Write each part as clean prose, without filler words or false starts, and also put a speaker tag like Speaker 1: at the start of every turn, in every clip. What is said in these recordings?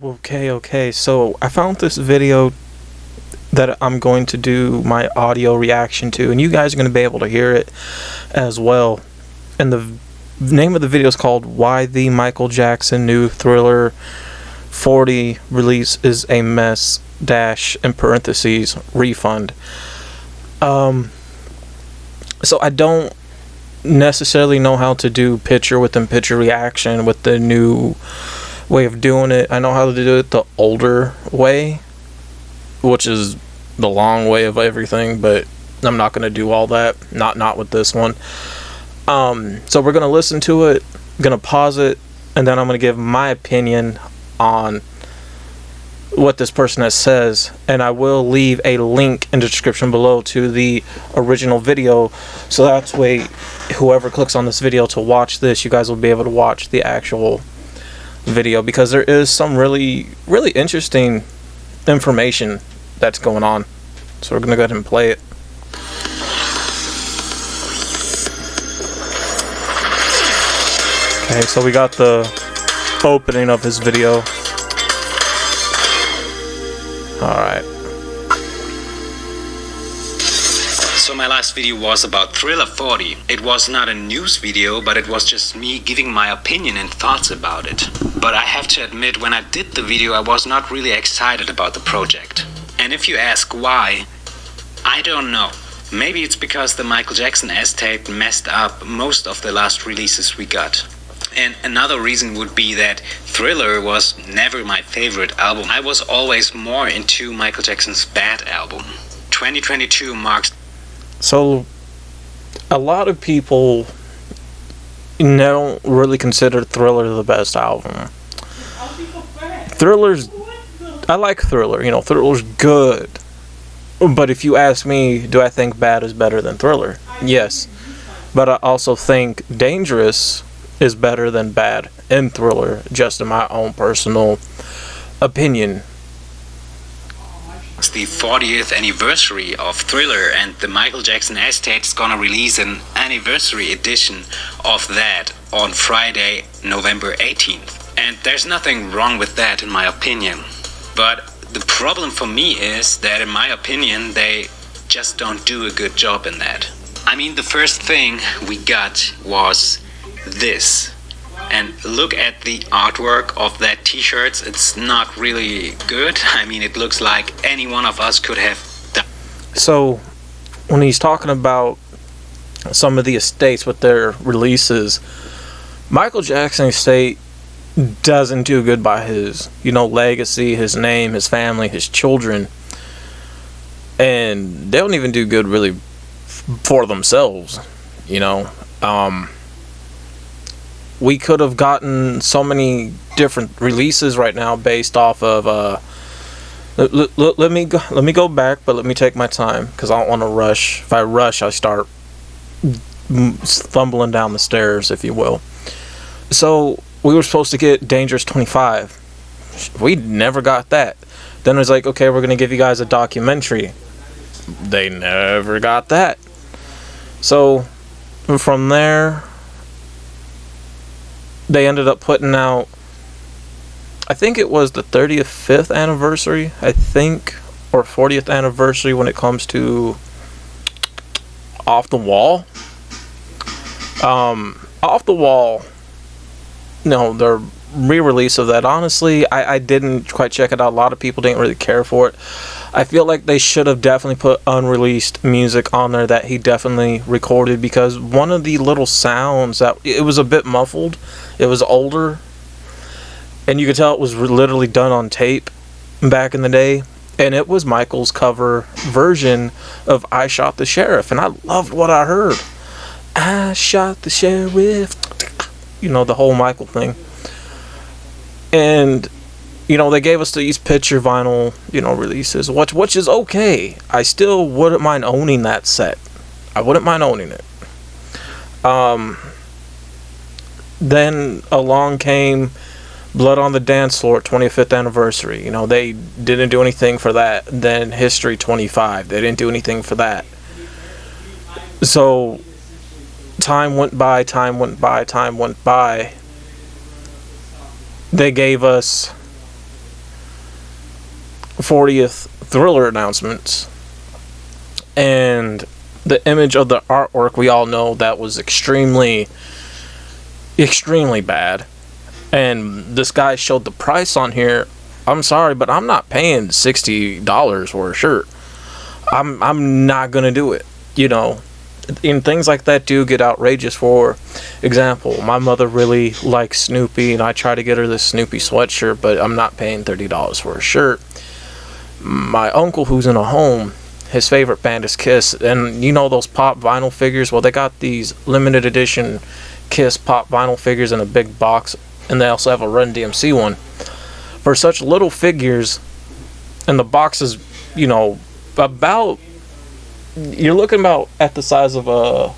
Speaker 1: Okay, so I found this video that I'm going to do my audio reaction to, and you guys are going to be able to hear it as well. And the name of the video is called Why the Michael Jackson New Thriller 40 Release is a Mess dash in parentheses refund. So I don't necessarily know how to do picture within picture reaction with the new way of doing it. I know how to do it the older way, which is the long way of everything, but I'm not going to do all that. Not with this one. So we're going to listen to it, going to pause it, and then I'm going to give my opinion on what this person says, and I will leave a link in the description below to the original video, so that's way whoever clicks on this video to watch this, you guys will be able to watch the actual video, because there is some really interesting information that's going on. So we're gonna go ahead and play it. Okay, so we got the opening of his video. Alright.
Speaker 2: So my last video was about Thriller 40. It was not a news video, but it was just me giving my opinion and thoughts about it. But I have to admit, when I did the video, I was not really excited about the project. And if you ask why, I don't know. Maybe it's because the Michael Jackson estate messed up most of the last releases we got. And another reason would be that Thriller was never my favorite album. I was always more into Michael Jackson's Bad album. 2022 marks...
Speaker 1: So, a lot of people don't really consider Thriller the best album. I like Thriller, you know, Thriller's good. But if you ask me, do I think Bad is better than Thriller? Yes. But I also think Dangerous is better than Bad and Thriller, just in my own personal opinion.
Speaker 2: It's the 40th anniversary of Thriller, and the Michael Jackson estate is gonna release an anniversary edition of that on Friday, November 18th. And there's nothing wrong with that, in my opinion. But the problem for me is that, in my opinion, they just don't do a good job in that. I mean, the first thing we got was this. And look at the artwork of that t-shirts. It's not really good. I mean, it looks like any one of us could have done.
Speaker 1: So, when he's talking about some of the estates with their releases, Michael Jackson estate doesn't do good by his, you know, legacy, his name, his family, his children. And they don't even do good really for themselves, you know. We could have gotten so many different releases right now based off of let me go back, but let me take my time, because I don't want to rush. If I rush, I start stumbling down the stairs, if you will. So we were supposed to get Dangerous 25. We never got that. Then it was like, okay, we're gonna give you guys a documentary. They never got that. So from there, they ended up putting out, I think it was the 35th anniversary, I think, or 40th anniversary when it comes to Off the Wall. Off the Wall, no, the re-release of that, honestly, I didn't quite check it out. A lot of people didn't really care for it. I feel like they should have definitely put unreleased music on there that he definitely recorded, because one of the little sounds, that it was a bit muffled, it was older, and you could tell it was literally done on tape back in the day, and it was Michael's cover version of I Shot the Sheriff, and I loved what I heard. I shot the sheriff, you know, the whole Michael thing. And you know, they gave us these picture vinyl, you know, releases, which is okay. I still wouldn't mind owning that set. I wouldn't mind owning it. Then along came Blood on the Dance Floor 25th anniversary. You know, they didn't do anything for that. Then History 25, they didn't do anything for that. So time went by. They gave us 40th Thriller announcements, and the image of the artwork, we all know that was extremely bad. And this guy showed the price on here. I'm sorry, but I'm not paying $60 for a shirt. I'm not gonna do it. You know, and things like that do get outrageous. For example, my mother really likes Snoopy, and I try to get her this Snoopy sweatshirt, but I'm not paying $30 for a shirt. My uncle, who's in a home, his favorite band is Kiss, and you know those pop vinyl figures? Well, they got these limited edition Kiss pop vinyl figures in a big box, and they also have a Run DMC one. For such little figures, and the box is, you know, about, you're looking about at the size of a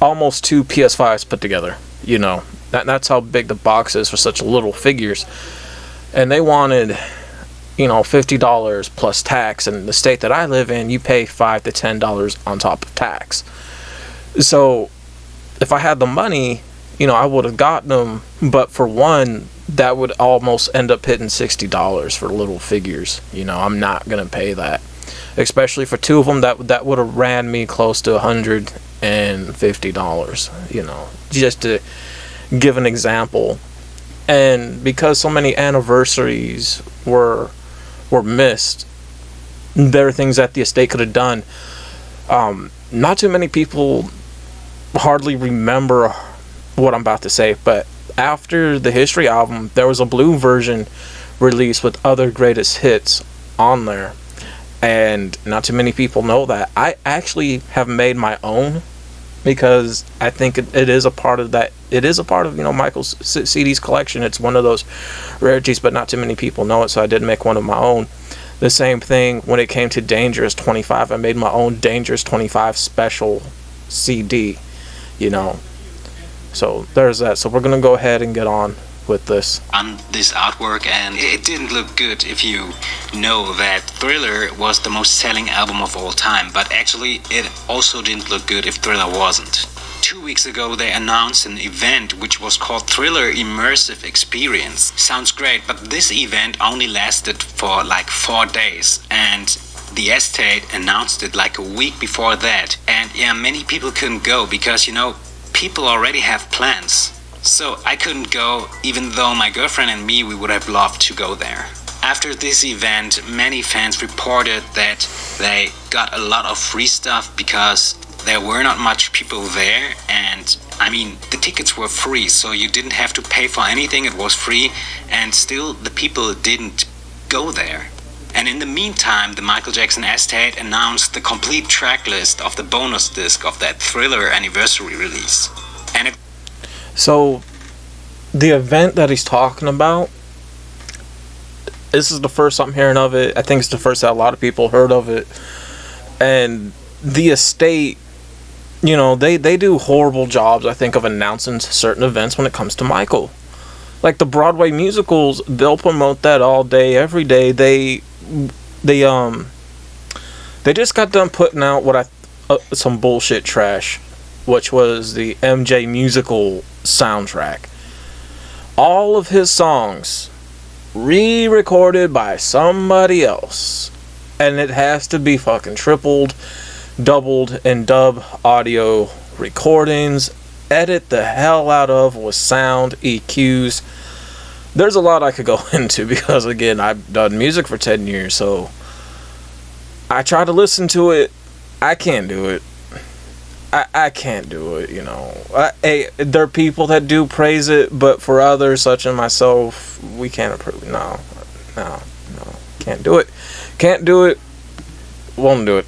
Speaker 1: almost 2 PS5s put together. You know, that's how big the box is for such little figures. And they wanted, you know, $50 plus tax. And the state that I live in, you pay $5 to $10 on top of tax. So if I had the money, you know, I would have gotten them. But for one, that would almost end up hitting $60 for little figures. You know, I'm not gonna pay that, especially for two of them. That would have ran me close to $150. You know, just to give an example. And because so many anniversaries were missed, there are things that the estate could have done. Not too many people hardly remember what I'm about to say, but after the History album, there was a blue version released with other greatest hits on there, and not too many people know that. I actually have made my own, because I think it is a part of that. It is a part of, you know, Michael's CD's collection. It's one of those rarities, but not too many people know it, so I did make one of my own. The same thing when it came to Dangerous 25. I made my own Dangerous 25 special CD, you know. So there's that. So we're going to go ahead and get on with this.
Speaker 2: On this artwork, and it didn't look good if you know that Thriller was the most selling album of all time, but actually it also didn't look good if Thriller wasn't. 2 weeks ago they announced an event which was called Thriller Immersive Experience. Sounds great, but this event only lasted for like 4 days, and the estate announced it like a week before that. And yeah, many people couldn't go because, you know, people already have plans. So I couldn't go, even though my girlfriend and me, we would have loved to go there. After this event, many fans reported that they got a lot of free stuff because there were not much people there, and I mean, the tickets were free, so you didn't have to pay for anything, it was free, and still the people didn't go there. And in the meantime, the Michael Jackson estate announced the complete track list of the bonus disc of that Thriller anniversary release. And
Speaker 1: so, the event that he's talking about, this is the first I'm hearing of it. I think it's the first that a lot of people heard of it. And the estate, you know, they do horrible jobs, I think, of announcing certain events when it comes to Michael. Like the Broadway musicals, they'll promote that all day, every day. They just got done putting out some bullshit trash, which was the MJ musical soundtrack. All of his songs re-recorded by somebody else, and it has to be fucking tripled, doubled, and dub audio recordings, edit the hell out of with sound EQs. There's a lot I could go into because, again, I've done music for 10 years, so I try to listen to it. I can't do it. I can't do it, you know. There are people that do praise it, but for others, such as myself, we can't approve. No. Can't do it. Can't do it. Won't do it.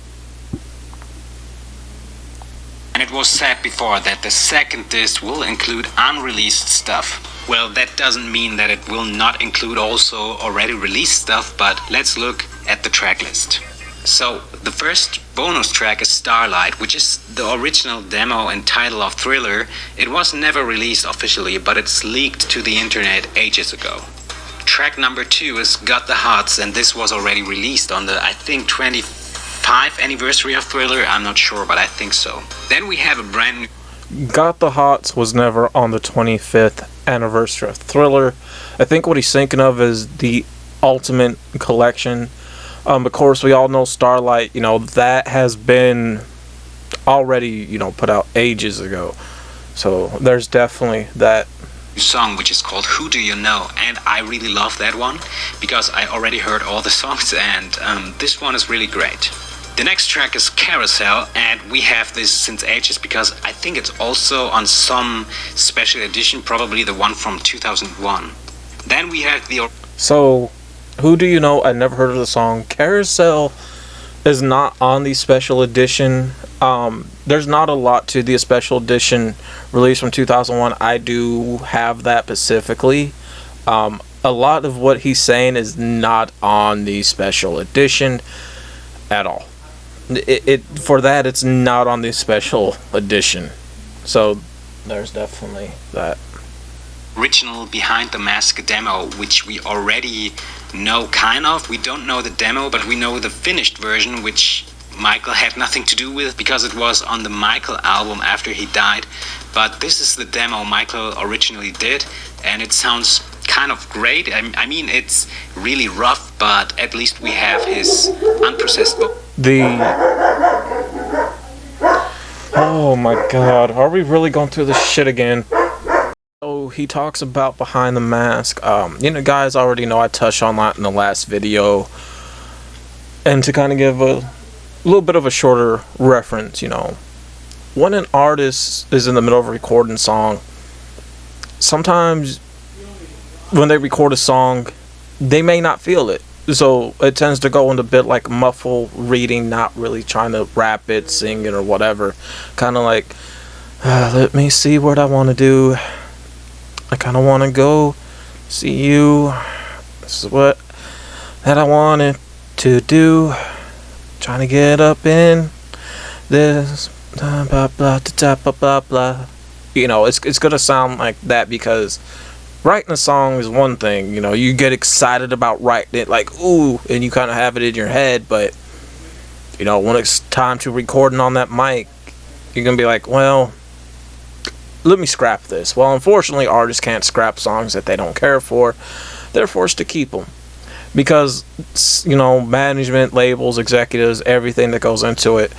Speaker 2: And it was said before that the second disc will include unreleased stuff. Well, that doesn't mean that it will not include also already released stuff, but let's look at the track list. So, the first bonus track is Starlight, which is the original demo and title of Thriller. It was never released officially, but it's leaked to the internet ages ago. Track number 2 is Got the Hots, and this was already released on the, I think, 25th anniversary of Thriller. I'm not sure, but I think so. Then we have a brand new...
Speaker 1: Got the Hots was never on the 25th anniversary of Thriller. I think what he's thinking of is the Ultimate Collection. Of course, we all know Starlight, that has been already, put out ages ago. So there's definitely that
Speaker 2: song which is called Who Do You Know, and I really love that one because I already heard all the songs, and this one is really great. The next track is Carousel, and we have this since ages because I think it's also on some special edition, probably the one from 2001. Then we have the...
Speaker 1: So, Who Do You Know? I never heard of the song. Carousel is not on the special edition. There's not a lot to the special edition release from 2001. I do have that specifically. A lot of what he's saying is not on the special edition at all. For that, it's not on the special edition. So there's definitely that.
Speaker 2: Original Behind the Mask demo, which we already know kind of. We don't know the demo, but we know the finished version, which Michael had nothing to do with because it was on the Michael album after he died. But this is the demo Michael originally did, and it sounds kind of great. I mean, it's really rough, but at least we have his unprocessed vocal.
Speaker 1: Oh my god, are we really going through this shit again? So he talks about Behind the Mask. Guys already know I touched on that in the last video. And to kind of give a little bit of a shorter reference, when an artist is in the middle of a recording song, sometimes when they record a song, they may not feel it. So it tends to go into a bit like muffle reading, not really trying to rap it, sing it, or whatever. Kind of like, let me see what I want to do. I kind of want to go see you. This is what that I wanted to do. Trying to get up in this blah blah blah blah blah blah. It's gonna sound like that because writing a song is one thing. You get excited about writing it, like ooh, and you kind of have it in your head. But when it's time to recording on that mic, you're gonna be like, well, let me scrap this. Well, unfortunately, artists can't scrap songs that they don't care for. They're forced to keep them because management, labels, executives, everything that goes into it,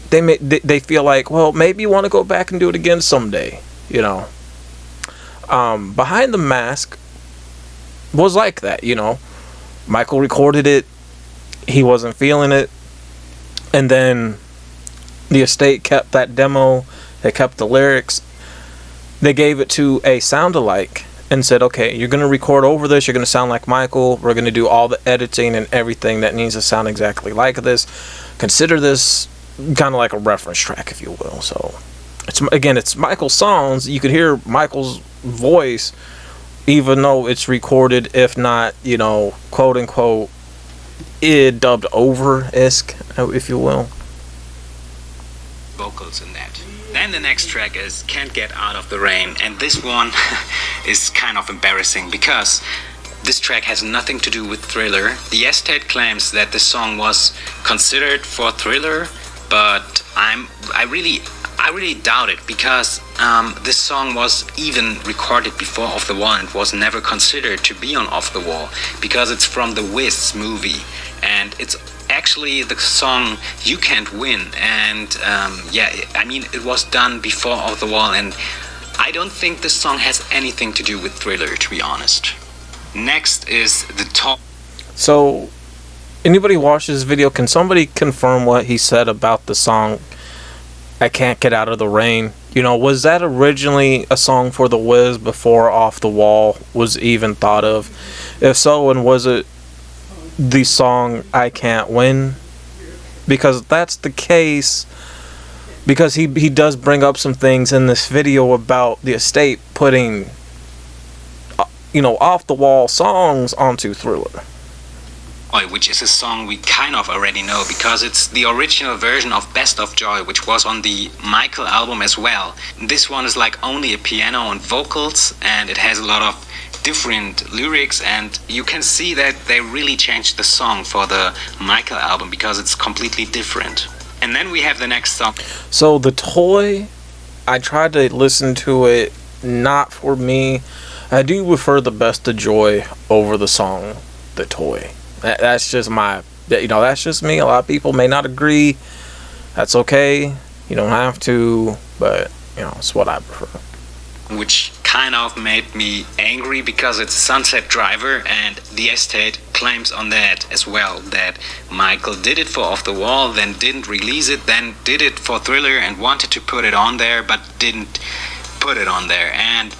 Speaker 1: they feel like, well, maybe you want to go back and do it again someday. Behind the Mask was like that. Michael recorded it, he wasn't feeling it, and then the estate kept that demo. They kept the lyrics. They gave it to a sound-alike and said, okay, you're going to record over this, you're going to sound like Michael, we're going to do all the editing and everything that needs to sound exactly like this. Consider this kind of like a reference track, if you will. So it's Michael's songs. You could hear Michael's voice even though it's recorded, if not, quote unquote, dubbed over-esque, if you will.
Speaker 2: Vocals in that. Then the next track is Can't Get Out of the Rain, and this one is kind of embarrassing because this track has nothing to do with Thriller. The estate claims that the song was considered for Thriller, but I really doubt it because this song was even recorded before Off the Wall and was never considered to be on Off the Wall because it's from the Wiz movie, and it's actually the song You Can't Win, and it was done before Off the Wall, and I don't think this song has anything to do with Thriller, to be honest. Next is the top.
Speaker 1: So anybody watch this video, can somebody confirm what he said about the song I Can't Get Out of the Rain? Was that originally a song for the Wiz before Off the Wall was even thought of? If so, and was it the song I Can't Win? Because if that's the case, because he does bring up some things in this video about the estate putting off the wall songs onto Thriller,
Speaker 2: which is a song we kind of already know because it's the original version of Best of Joy, which was on the Michael album as well. This one is like only a piano and vocals, and it has a lot of different lyrics, and you can see that they really changed the song for the Michael album because it's completely different. And then we have the next song.
Speaker 1: So the toy I tried to listen to it, not for me. I do prefer the Best of Joy over the song The Toy. That's just my, that's just me. A lot of people may not agree. That's okay. You don't have to, but, it's what I prefer.
Speaker 2: Which kind of made me angry because it's Sunset Driver, and the estate claims on that as well, that Michael did it for Off the Wall, then didn't release it, then did it for Thriller and wanted to put it on there but didn't put it on there. And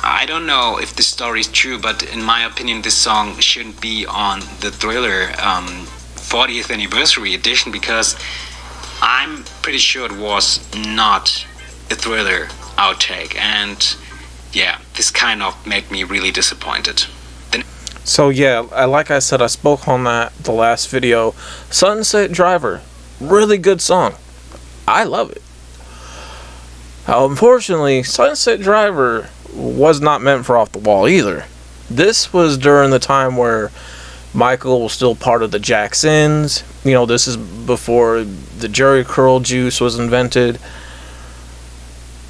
Speaker 2: I don't know if this story is true, but in my opinion this song shouldn't be on the Thriller 40th anniversary edition, because I'm pretty sure it was not a Thriller outtake, and yeah, this kind of made me really disappointed.
Speaker 1: So yeah, like I said, I spoke on that the last video. Sunset Driver, really good song. I love it. Unfortunately, Sunset Driver was not meant for Off the Wall either. This was during the time where Michael was still part of the Jacksons. This is before the Jerry Curl juice was invented.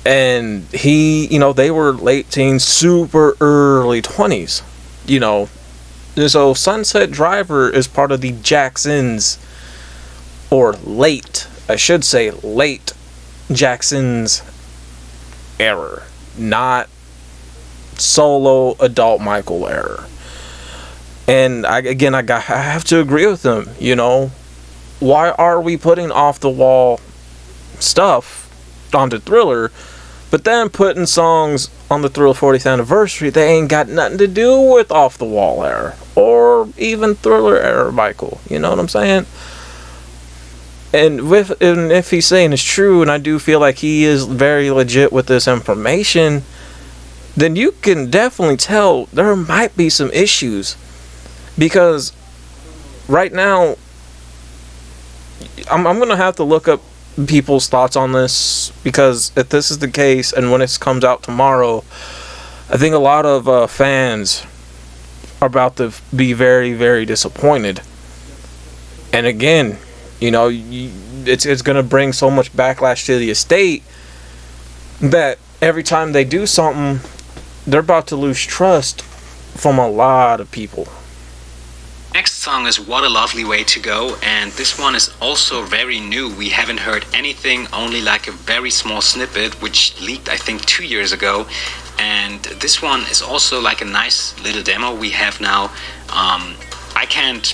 Speaker 1: And they were late teens, super early 20s. So Sunset Driver is part of the Jacksons, or late, I should say late Jacksons era, not solo adult Michael era. And I have to agree with them. Why are we putting Off the Wall stuff onto Thriller, but then putting songs on the Thriller 40th anniversary they ain't got nothing to do with Off the Wall era or even Thriller era Michael? You know what I'm saying? And if he's saying it's true, and I do feel like he is very legit with this information, then you can definitely tell there might be some issues. Because right now, I'm going to have to look up people's thoughts on this, because if this is the case and when it comes out tomorrow, I think a lot of fans are about to be very, very disappointed. And again, it's going to bring so much backlash to the estate that every time they do something, they're about to lose trust from a lot of people.
Speaker 2: Next song is What a Lovely Way to Go, and this one is also very new. We haven't heard anything, only like a very small snippet, which leaked I think 2 years ago. And this one is also like a nice little demo we have now. I can't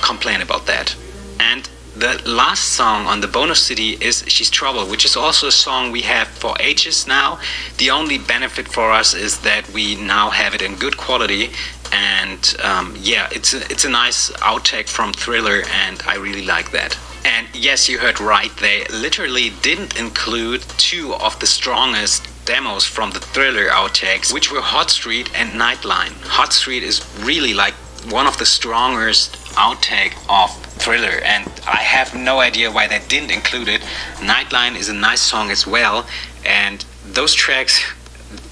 Speaker 2: complain about that. And the last song on the bonus CD is She's Trouble, which is also a song we have for ages now. The only benefit for us is that we now have it in good quality. And yeah, it's a nice outtake from Thriller, and I really like that. And yes, you heard right, they literally didn't include two of the strongest demos from the Thriller outtakes, which were Hot Street and Nightline. Hot Street is really like one of the strongest outtake of Thriller, and I have no idea why they didn't include it. Nightline is a nice song as well, and those tracks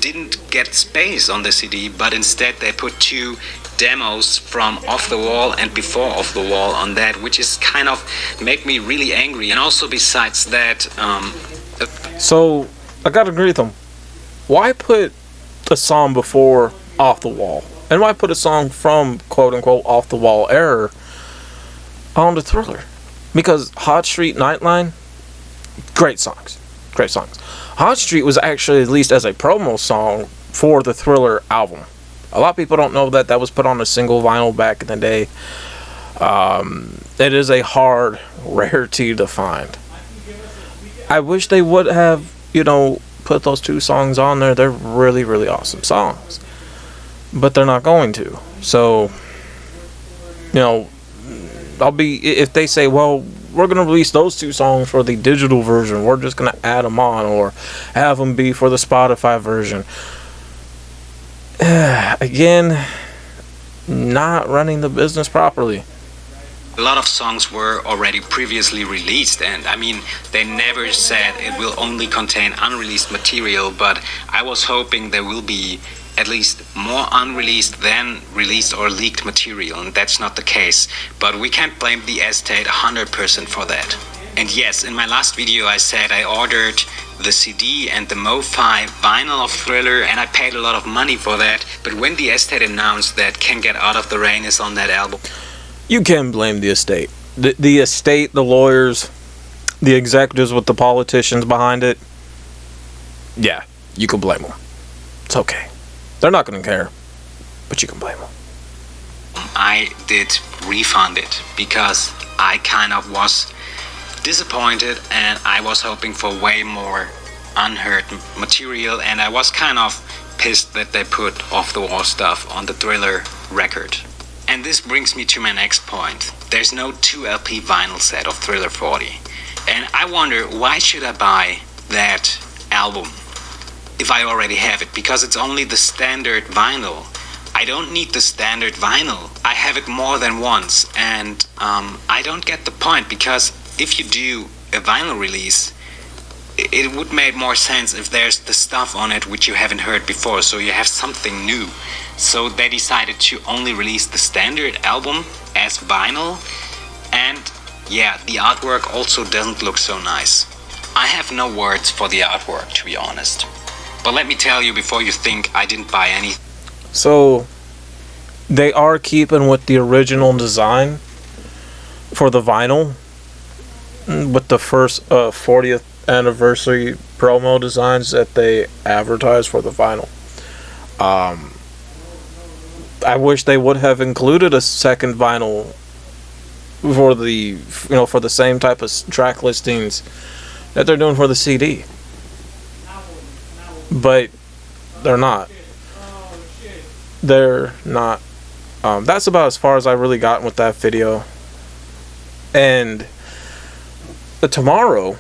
Speaker 2: didn't get space on the CD, but instead they put two demos from Off the Wall and Before Off the Wall on that, which is kind of make me really angry. And also besides that,
Speaker 1: so I gotta agree with them. Why put a song before Off the Wall, and why put a song from quote unquote Off the Wall era on the Thriller? Because Hot Street, Nightline, great songs. Hot Street was actually released as a promo song for the Thriller album. A lot of people don't know that was put on a single vinyl back in the day. It is a hard rarity to find. I wish they would have, put those two songs on there. They're really, really awesome songs. But they're not going to. So, if they say, well, we're going to release those two songs for the digital version, we're just going to add them on or have them be for the Spotify version. Again, not running the business properly.
Speaker 2: A lot of songs were already previously released, and I mean, they never said it will only contain unreleased material, but I was hoping there will be at least more unreleased than released or leaked material, and that's not the case. But we can't blame the estate 100% for that. And yes, in my last video I said I ordered the CD and the Mo-Fi vinyl of Thriller, and I paid a lot of money for that. But when the estate announced that Can't Get Out of the Rain is on that album,
Speaker 1: you can blame the estate. The estate, the lawyers, the executives with the politicians behind it. Yeah, you can blame them. It's okay. They're not going to care, but you can blame them.
Speaker 2: I did refund it because I kind of was disappointed and I was hoping for way more unheard material, and I was kind of pissed that they put off the wall stuff on the Thriller record. And this brings me to my next point. There's no 2 LP vinyl set of Thriller 40. And I wonder, why should I buy that album if I already have it? Because it's only the standard vinyl. I don't need the standard vinyl. I have it more than once, and I don't get the point, because if you do a vinyl release, it would make more sense if there's the stuff on it which you haven't heard before, so you have something new. So they decided to only release the standard album as vinyl, and yeah, the artwork also doesn't look so nice. I have no words for the artwork, to be honest. But let me tell you before you think I didn't buy anything.
Speaker 1: So, they are keeping with the original design for the vinyl, with the first 40th anniversary promo designs that they advertised for the vinyl. I wish they would have included a second vinyl for the, for the same type of track listings that they're doing for the CD. But they're not. They're not. That's about as far as I really gotten with that video. And tomorrow,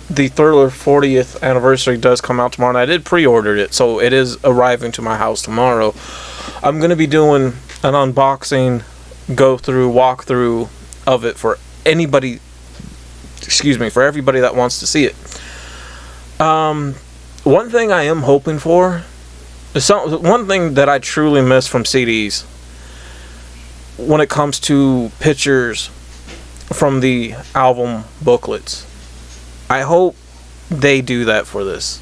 Speaker 1: the Thriller 40th anniversary does come out tomorrow, and I did pre-order it, so it is arriving to my house tomorrow. I'm going to be doing an unboxing, walkthrough of it for anybody, for everybody that wants to see it. One thing I am hoping for, one thing that I truly miss from CDs when it comes to pictures from the album booklets. I hope they do that for this.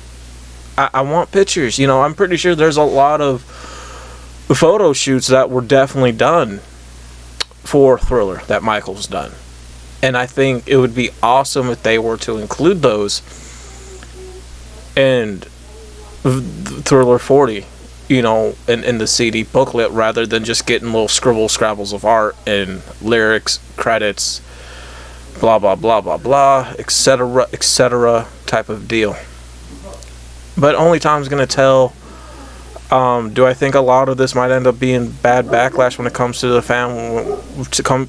Speaker 1: I want pictures. I'm pretty sure there's a lot of photo shoots that were definitely done for Thriller that Michael's done. And I think it would be awesome if they were to include those in Thriller 40, in the CD booklet, rather than just getting little scrabbles of art and lyrics, credits, blah blah blah blah blah, etc type of deal. But only time's gonna tell. Do I think a lot of this might end up being bad backlash when it comes to the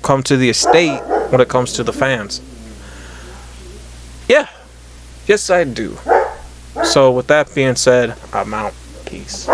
Speaker 1: come to the estate when it comes to the fans? Yeah, yes I do. So with that being said, I'm out. Peace.